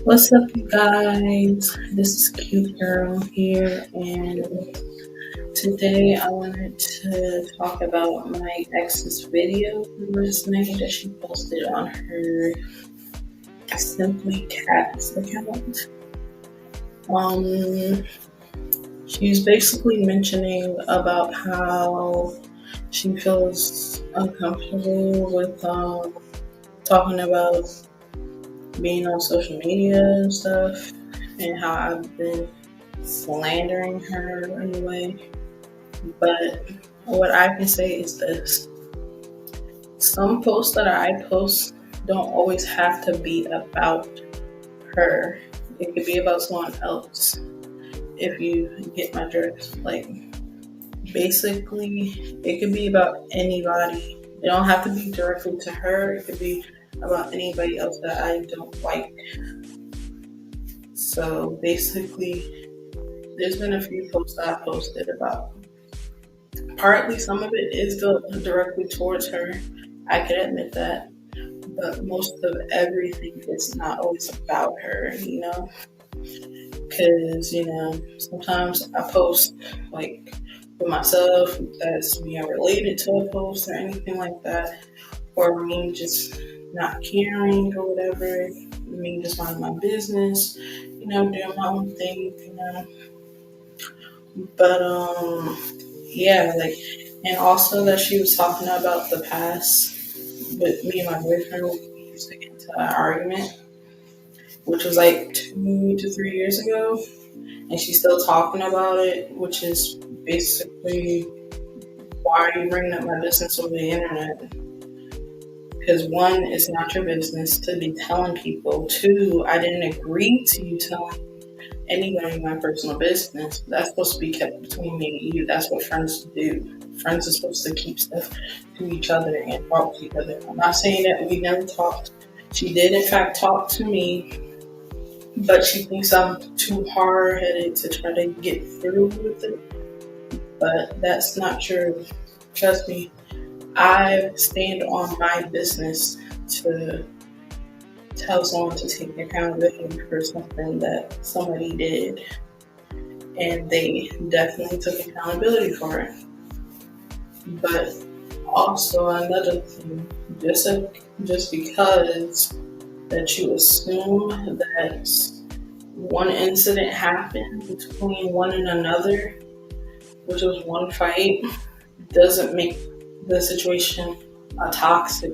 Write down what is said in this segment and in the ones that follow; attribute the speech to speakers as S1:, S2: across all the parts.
S1: What's up, you guys? This is Cute Girl here, and today I wanted to talk about my ex's video last night that she posted on her Simply Cats account. Um, she's basically mentioning about how she feels uncomfortable with talking about being on social media and stuff, and how I've been slandering her in a way. But what I can say is this: some posts that I post don't always have to be about her. It could be about someone else. If you get my drift, like basically, it could be about anybody. It don't have to be directly to her. It could be about anybody else that I don't like. So basically, there's been a few posts that I posted about. Partly, some of it is directly towards her. I can admit that. But most of everything is not always about her. Because, sometimes I post like for myself that's being related to a post or anything like that, or me just not caring or whatever, me just minding my business, doing my own thing. But yeah, like, and also that she was talking about the past with me and my boyfriend. We used to get into an argument, which was like 2 to 3 years ago, and she's still talking about it, which is basically, why are you bringing up my business over the internet? Because one, it's not your business to be telling people. Two, I didn't agree to you telling anybody my personal business. That's supposed to be kept between me and you. That's what friends do. Friends are supposed to keep stuff to each other and talk to each other. I'm not saying that we never talked. She did, in fact, talk to me, but she thinks I'm too hard-headed to try to get through with it. But that's not true. Trust me, I stand on my business to tell someone to take accountability for something that somebody did, and they definitely took accountability for it. But also another thing, just because that you assume that one incident happened between one and another, which was one fight, doesn't make the situation a toxic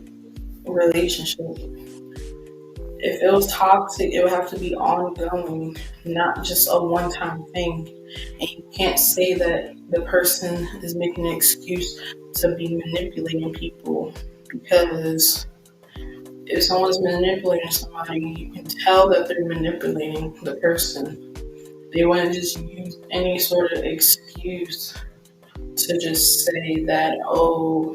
S1: relationship. If it was toxic, it would have to be ongoing, not just a one-time thing. And you can't say that the person is making an excuse to be manipulating people, because if someone's manipulating somebody, you can tell that they're manipulating the person. They wouldn't just use any sort of excuse to just say that, oh,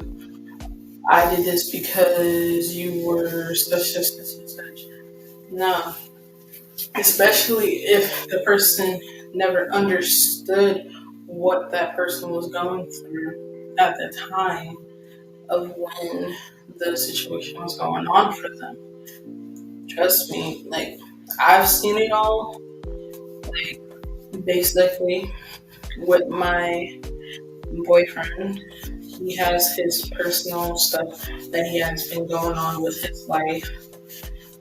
S1: I did this because you were such and such. No, especially if the person never understood what that person was going through at the time of when the situation was going on for them. Trust me, like, I've seen it all. Like, basically, with my boyfriend, he has his personal stuff that he has been going on with his life.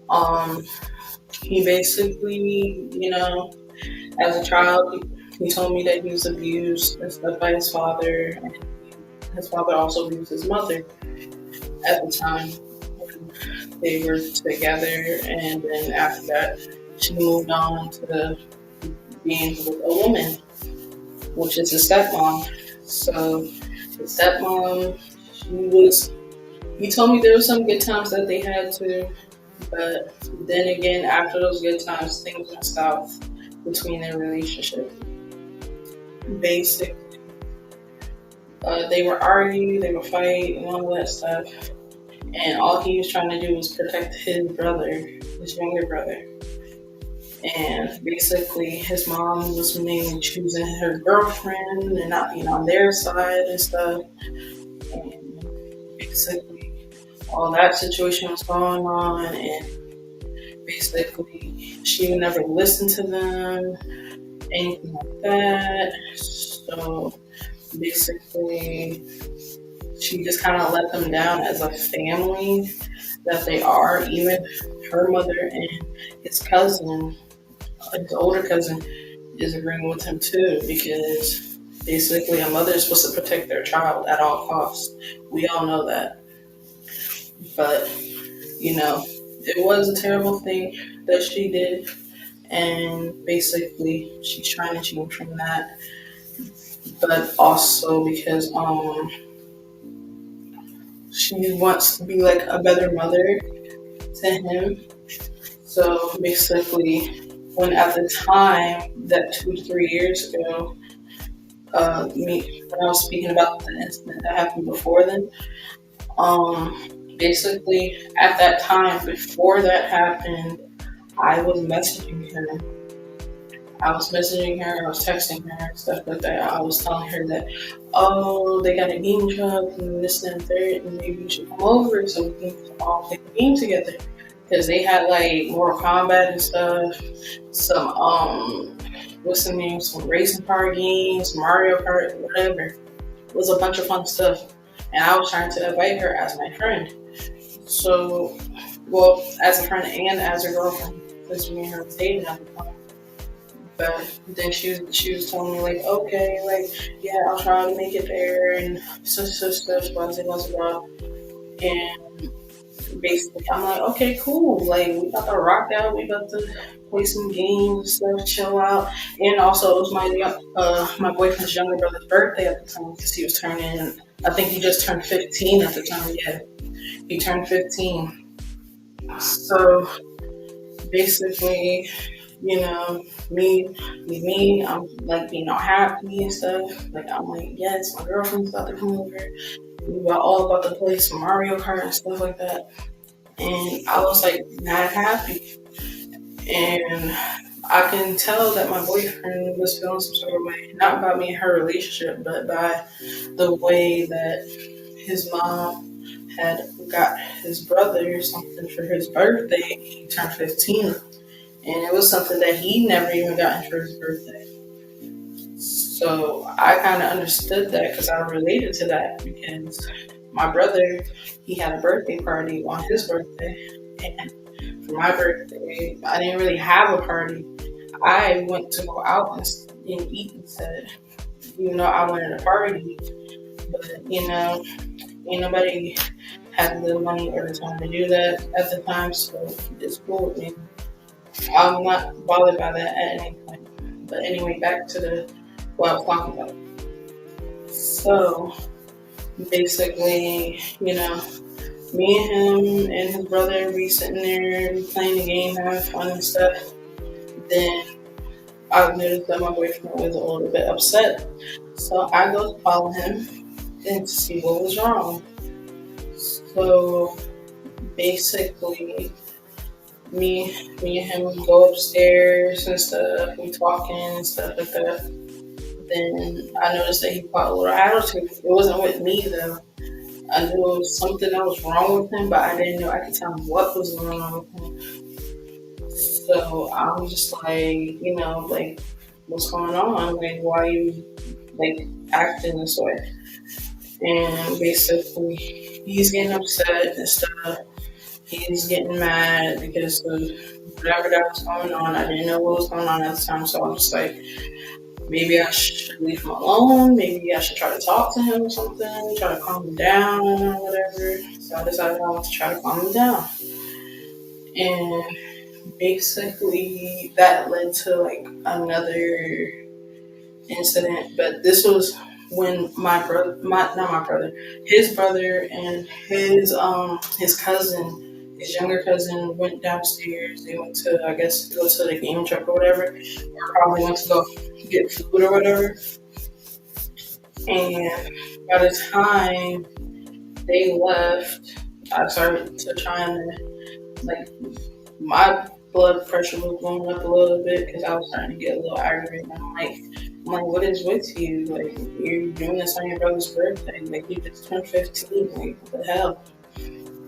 S1: Um, he basically, as a child, he told me that he was abused and stuff by his father, and his father also abused his mother at the time when they were together. And then after that, she moved on to being with a woman, which is his stepmom. So his stepmom, he told me there were some good times that they had too, but then again, after those good times, things went south between their relationship. Basically, they were arguing, they were fighting, and all that stuff. And all he was trying to do was protect his brother, his younger brother. And basically, his mom was mainly choosing her girlfriend and not being on their side and stuff. And basically, all that situation was going on, and basically, she would never listen to them, anything like that. So basically, she just kind of let them down as a family that they are. Even her mother and his cousin, his older cousin, is agreeing with him too, because basically a mother is supposed to protect their child at all costs. We all know that. But, it was a terrible thing that she did. And basically, she's trying to change from that. But also because she wants to be like a better mother to him. So basically, when at the time that 2 to 3 years ago, when I was speaking about the incident that happened before then, basically at that time before that happened, I was messaging her. I was texting her, stuff like that. I was telling her that, oh, they got a game club and this and third, and maybe you should come over so we can all play the game together. Because they had like Mortal Kombat and stuff, some what's the name, some racing car games, Mario Kart, whatever. It was a bunch of fun stuff, and I was trying to invite her as my friend. So, well, as a friend and as a girlfriend, because me and her was dating at the time. But then she was telling me like, okay, like, yeah, I'll try to make it there and such stuff, blah blah blah. And basically, I'm like, okay, cool. Like, we about to rock out. We about to play some games and stuff, chill out. And also, it was my boyfriend's younger brother's birthday at the time because he was turning. I think he just turned 15 at the time. Yeah, he turned 15. So basically, me, I'm like being all happy and stuff. Like, I'm like, yes, my girlfriend's about to come over. We were all about to play some Mario Kart and stuff like that. And I was like not happy. And I can tell that my boyfriend was feeling some sort of way, not about me and her relationship, but by the way that his mom had got his brother something for his birthday. He turned 15. And it was something that he never even gotten for his birthday. So I kind of understood that because I related to that because my brother, he had a birthday party on his birthday. And for my birthday, I didn't really have a party. I went to go out and eat instead. I wanted a party. But, ain't nobody had the money or the time to do that at the time. So it's cool with me. I'm not bothered by that at any point. But anyway, back to what I was talking about. So basically, me and him and his brother, we sitting there, we playing the game, having fun and stuff. Then I noticed that my boyfriend was a little bit upset. So I go to follow him and see what was wrong. So basically, me and him go upstairs and stuff, we talking and stuff like that. Then I noticed that he caught a little attitude. It wasn't with me though. I knew it was something that was wrong with him, but I didn't know I could tell him what was wrong with him. So I was just like, like, what's going on? Like, why are you like acting this way? And basically, he's getting upset and stuff. He's getting mad because of whatever that was going on. I didn't know what was going on at the time, so I was like, maybe I should leave him alone. Maybe I should try to talk to him or something, try to calm him down or whatever. So I decided I want to try to calm him down. And basically, that led to like another incident, but this was when his brother and his cousin, his younger cousin, went downstairs. They went to, I guess, go to the game truck or whatever, or probably went to go get food or whatever. And by the time they left, I started to try and like my blood pressure was going up a little bit because I was starting to get a little aggravated. I'm like, what is with you? Like, you're doing this on your brother's birthday. Like, you just turned 15. Like, what the hell?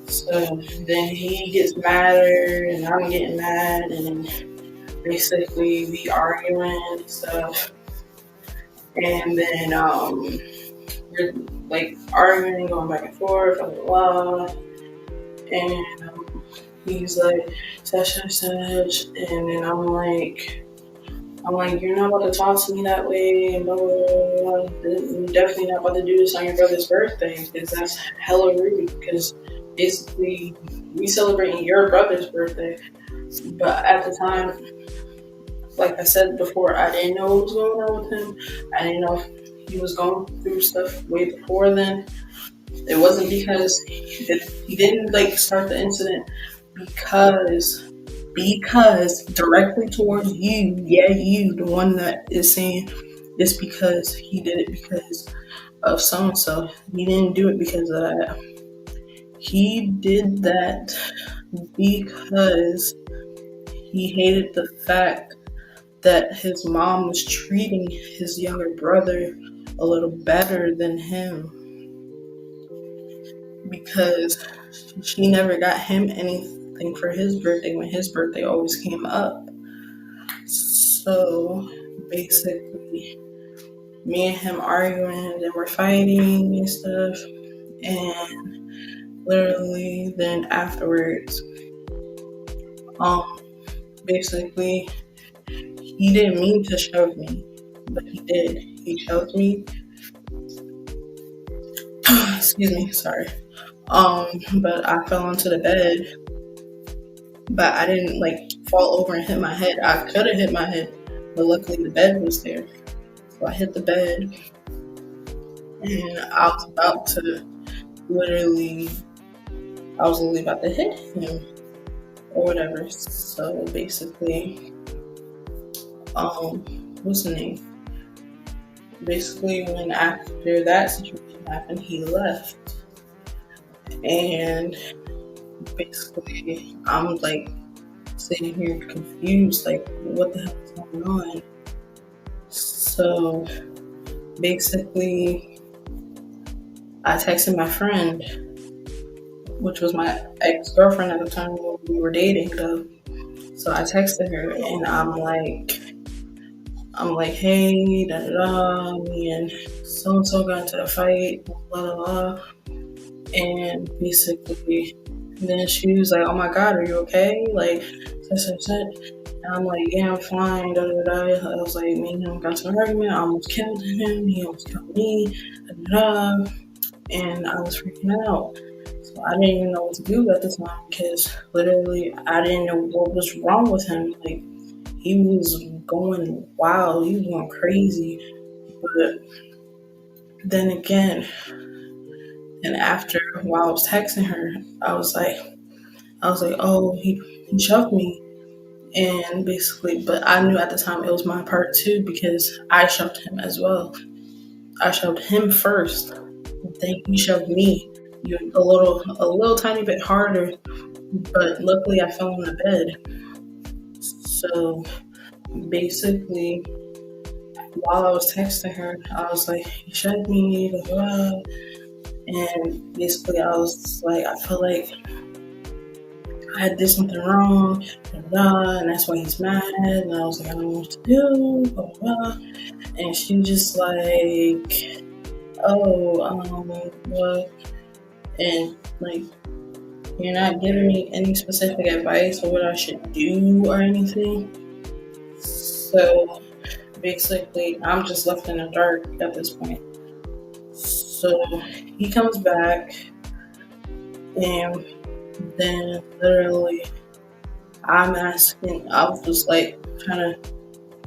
S1: So then he gets madder, and I'm getting mad, and basically we arguing and stuff. And then we're like arguing, going back and forth, blah blah blah. And he's like, such, and then I'm like, you're not about to talk to me that way, and blah, blah, blah, blah. You're definitely not about to do this on your brother's birthday, because that's hella rude, because basically, we celebrating your brother's birthday, but at the time, like I said before, I didn't know what was going on with him. I didn't know if he was going through stuff way before then. It wasn't because he didn't like start the incident because directly towards you, yeah, you, the one that is saying it's because he did it because of so and so. He didn't do it because of that. He did that because he hated the fact that his mom was treating his younger brother a little better than him, because she never got him anything for his birthday when his birthday always came up. So basically, me and him arguing, and we're fighting and stuff, and literally then afterwards, basically, he didn't mean to shove me, but he did. He shoved me. Excuse me, sorry. But I fell onto the bed, but I didn't like fall over and hit my head. I could have hit my head, but luckily the bed was there. So I hit the bed, and I was literally about to hit him or whatever. So basically, what's the name? Basically, when after that situation happened, he left, and basically, I'm like sitting here confused, like what the hell is going on? So basically, I texted my friend, which was my ex-girlfriend at the time when we were dating though. So I texted her, and I'm like, hey, da da da, me and so got into a fight, blah blah blah. And basically, then she was like, oh my god, are you okay? Like, such. And I'm like, yeah, I'm fine, da da da. I was like, me and him got to an argument, I almost killed him, he almost killed me, da da da. And I was freaking out. So I didn't even know what to do at the time, because literally I didn't know what was wrong with him. Like, he was going wild, he was going crazy. But then again, and after, while I was texting her, I was like, oh, he shoved me. And basically, but I knew at the time it was my part too, because I shoved him as well. I shoved him first, then he shoved me a little tiny bit harder, but luckily I fell on the bed. So basically, while I was texting her, I was like, he shoved me, blah, blah. And basically I was like, I feel like I did something wrong, blah, blah, and that's why he's mad. And I was like, I don't know what to do, blah, blah. And she was just like, oh, what? And like, you're not giving me any specific advice or what I should do or anything. So basically, I'm just left in the dark at this point. So he comes back, and then literally I was like trying to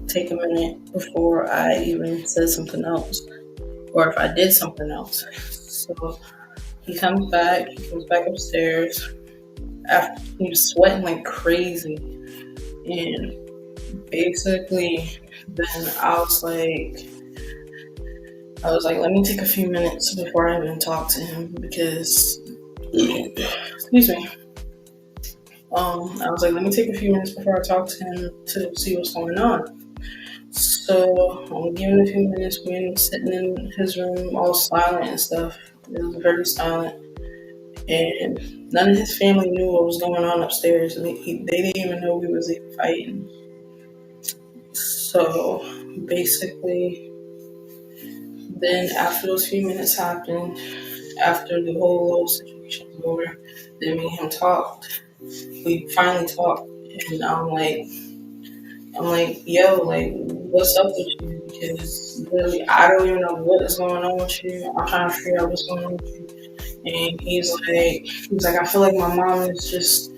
S1: take a minute before I even said something else, or if I did something else. So he comes back upstairs after he was sweating like crazy, and basically then I was like, let me take a few minutes before I even talk to him, because excuse me. I was like, let me take a few minutes before I talk to him to see what's going on. So I'm giving a few minutes, we're sitting in his room all silent and stuff. It was very silent. and none of his family knew what was going on upstairs. I mean, they didn't even know we was even fighting. So basically, then after those few minutes happened, after the whole little situation was over, then me and him talked. We finally talked, and I'm like, yo, like, what's up with you? Because literally, I don't even know what is going on with you. I'm trying to figure out what's going on with you. And he's like, I feel like my mom is just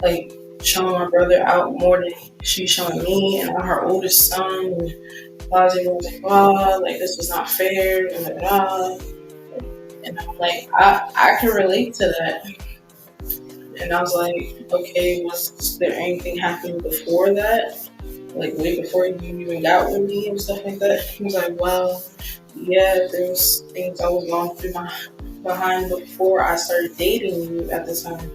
S1: like showing my brother out more than she's showing me, and I'm her oldest son. And blah, blah, blah, like, this is not fair. And, blah, blah. And I'm like, I can relate to that. And I was like, okay, was there anything happening before that? Like way before you even got with me and stuff like that? He was like, well, yeah, there was things I was going through behind before I started dating you at the time.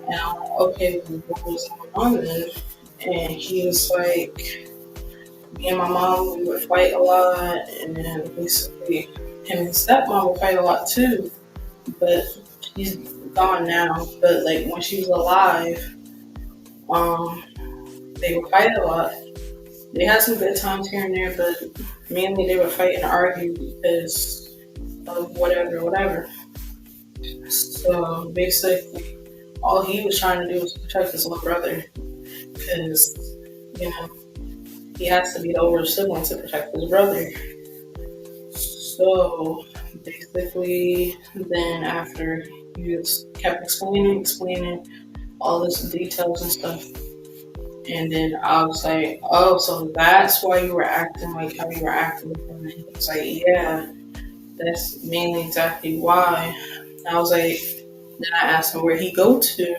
S1: And I'm like, okay, well, what was going on then? And he was like, me and my mom, we would fight a lot, and then basically him and his stepmom would fight a lot too. But she's gone now. But like when she was alive, um, they would fight a lot. They had some good times here and there, but mainly they would fight and argue because of whatever. So basically, all he was trying to do was protect his little brother because, you know, he has to be the older sibling to protect his brother. So basically, then after he just kept explaining all this details and stuff. And then I was like, oh, so that's why you were acting like how you were acting with him. And he was like, yeah, that's mainly exactly why. And I was like, then I asked him where he go to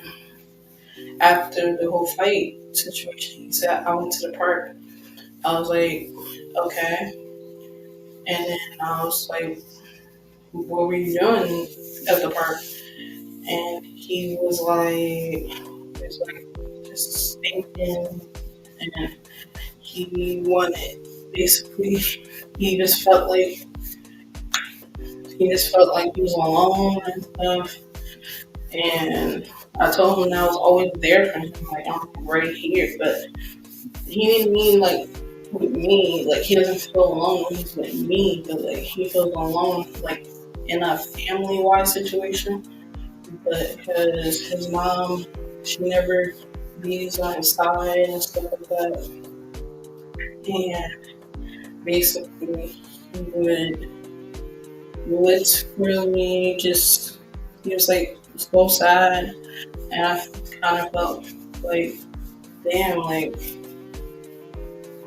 S1: after the whole fight situation. He said, I went to the park. I was like, okay. And then I was like, what were you doing at the park? And he was like, just thinking, and he wanted, basically, he just felt like he was alone and stuff. And I told him that I was always there for him, like I'm right here. But he didn't mean like with me, like he doesn't feel alone when he's with me, but like he feels alone like in a family wide situation. But because his mom, she never beats on his side and stuff like that. And basically he would literally just, he was like so sad, and I kind of felt like, damn, like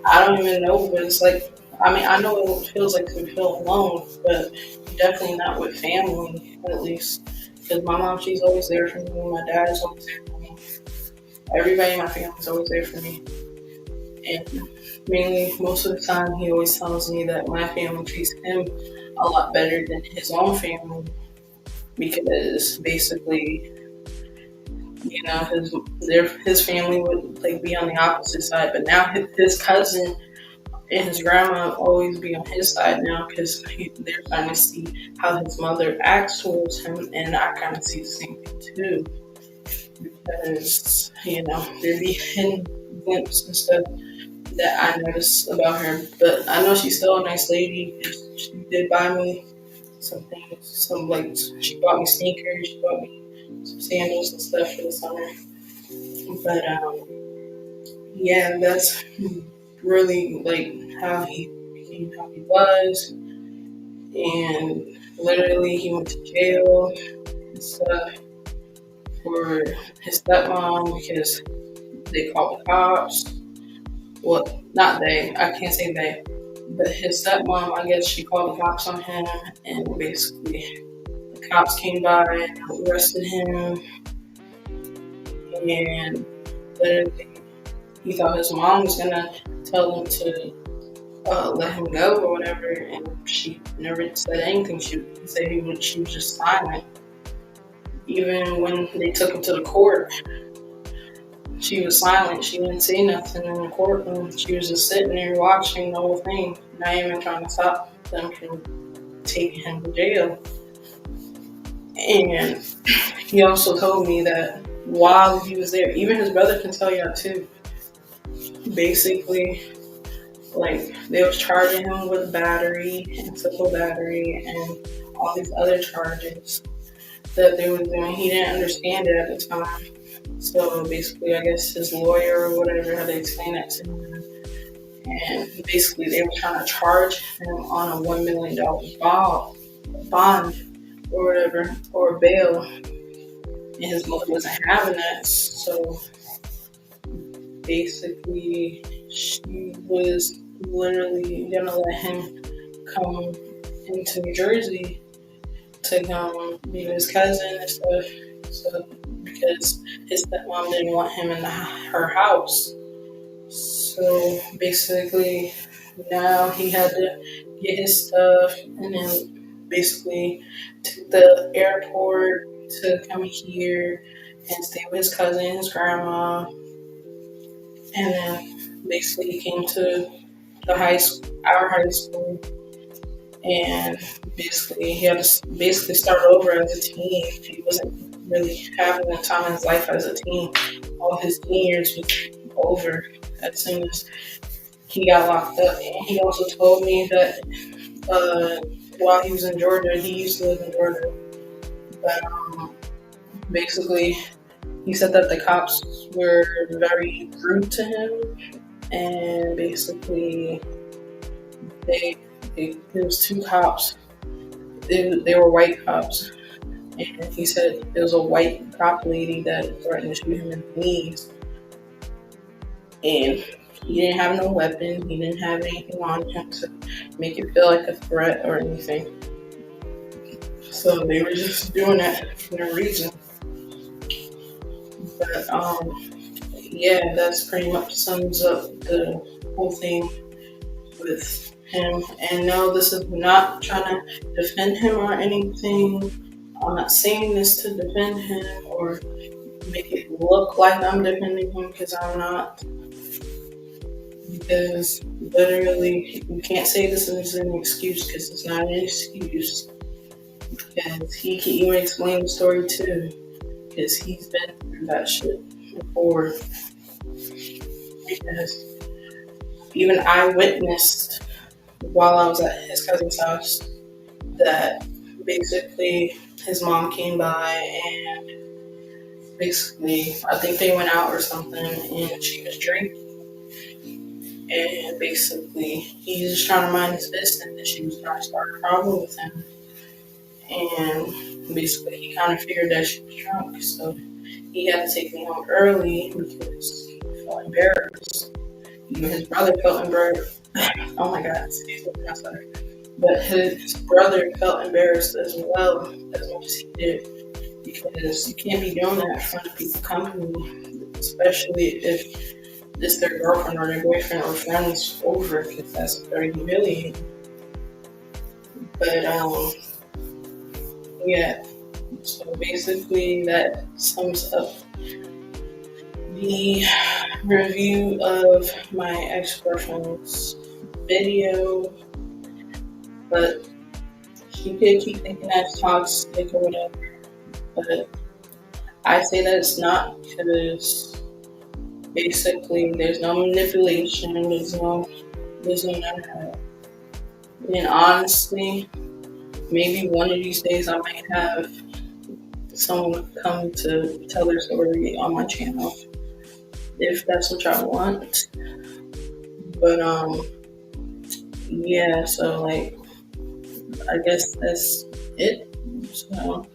S1: I don't even know what it's like. I mean, I know what it feels like to feel alone, but definitely not with family, at least. Because my mom, she's always there for me. My dad is always there for me. Everybody in my family is always there for me. And mainly, most of the time, he always tells me that my family treats him a lot better than his own family. Because basically, you know, his family would like be on the opposite side, but now his cousin and his grandma always be on his side now because they're trying to see how his mother acts towards him, and I kind of see the same thing too. Because, you know, there be hidden glimpses and stuff that I notice about her. But I know she's still a nice lady. She did buy me some things, she bought me sneakers, she bought me some sandals and stuff for the summer. But, yeah, that's really like how he became how he was, and literally he went to jail and stuff for his stepmom because they called the cops. Well, not they, I can't say they, but his stepmom, I guess she called the cops on him, and basically the cops came by and arrested him, and literally he thought his mom was gonna tell him to let him go or whatever, and she never said anything. She said she was just silent. Even when they took him to the court, she was silent. She didn't say nothing in the courtroom. She was just sitting there watching the whole thing, not even trying to stop them from taking him to jail. And he also told me that while he was there, even his brother can tell y'all too. Basically, like they was charging him with a battery and simple battery and all these other charges that they were doing. He didn't understand it at the time. So basically, I guess his lawyer or whatever had to explain that to him. And basically, they were trying to charge him on a $1 million bond or whatever, or bail. And his mother wasn't having that. So basically, she was literally gonna let him come into New Jersey to come be with his cousin and stuff. So because his stepmom didn't want him in her house. So basically, now he had to get his stuff and then basically to the airport to come here and stay with his cousin, his grandma, and then basically he came to the our high school, and basically he had to basically start over as a teen. He wasn't really having the time in his life as a teen. All his teen years was over as soon as he got locked up. And he also told me that while he was in Georgia, he used to live in Georgia, but basically he said that the cops were very rude to him, and basically there was two cops. They were white cops, and he said there was a white cop lady that threatened to shoot him in the knees, and he didn't have no weapon. He didn't have anything on him to make it feel like a threat or anything. So they were just doing that for no reason. But yeah, that's pretty much sums up the whole thing with him. And no, this is not trying to defend him or anything. I'm not saying this to defend him or make it look like I'm defending him, because I'm not. Because literally, you can't say this is an excuse, because it's not an excuse. Because he can even explain the story too, because he's been through that shit before. Because even I witnessed while I was at his cousin's house that basically his mom came by and basically I think they went out or something and she was drinking, and basically he's just trying to mind his business and she was trying to start a problem with him, and basically he kind of figured that she was drunk, so he had to take me home early because he felt embarrassed. Even his brother felt embarrassed. Oh my god, excuse me, I'm sorry. But his brother felt embarrassed as well, as much as he did, because you can't be doing that in front of people's company, especially if it's their girlfriend or their boyfriend or friends over, because that's very humiliating. But yeah. So basically, that sums up the review of my ex-girlfriend's video. But she could keep thinking that's toxic or whatever. But I say that it's not, because basically there's no manipulation, there's no none of that. And honestly, maybe one of these days I might have someone come to tell their story on my channel, if that's what y'all want. But yeah, so like I guess that's it. So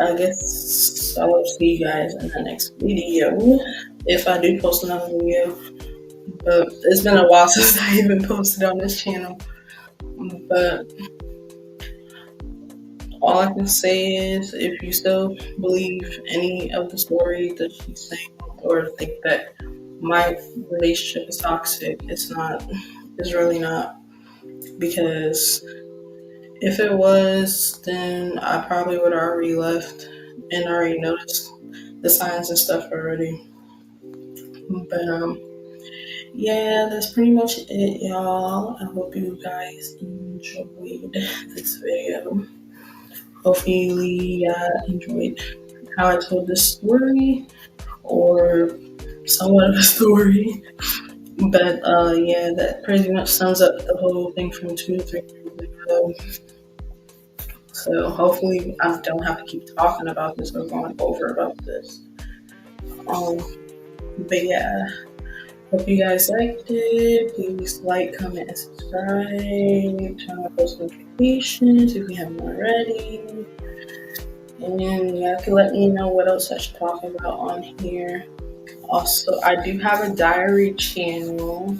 S1: I guess I'll see you guys in the next video, if I do post another video. But it's been a while since I even posted on this channel. But all I can say is, if you still believe any of the story that she's saying, or think that my relationship is toxic, it's not. It's really not. Because if it was, then I probably would have already left and already noticed the signs and stuff already. But yeah, that's pretty much it, y'all. I hope you guys enjoyed this video. hopefully enjoyed how I told this story, or somewhat of a story. But yeah, that pretty much sums up the whole thing from 2 to 3 years ago. So hopefully I don't have to keep talking about this or going over about this. Um, but yeah, hope you guys liked it. Please like, comment, and subscribe. Turn on post notifications if you haven't already. And y'all can let me know what else I should talk about on here. Also, I do have a diary channel.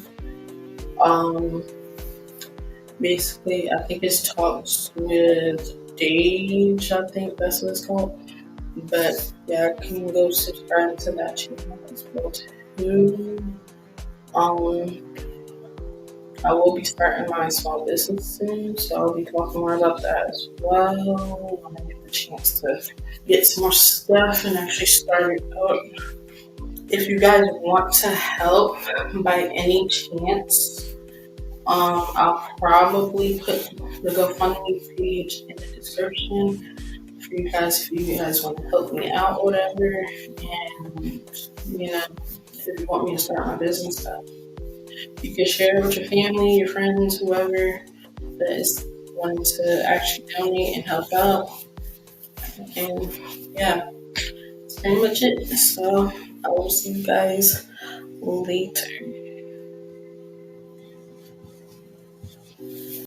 S1: Basically, I think it's Talks with Dage. I think that's what it's called. But yeah, I can go subscribe to that channel as well too. Um, I will be starting my small business soon, so I'll be talking more about that as well when I get the chance to get some more stuff and actually start it up. If you guys want to help by any chance, I'll probably put the GoFundMe page in the description for you guys if you guys want to help me out or whatever. And if you want me to start my business up, you can share it with your family, your friends, whoever that is wanting to actually donate and help out. And yeah, that's pretty much it. So I will see you guys later.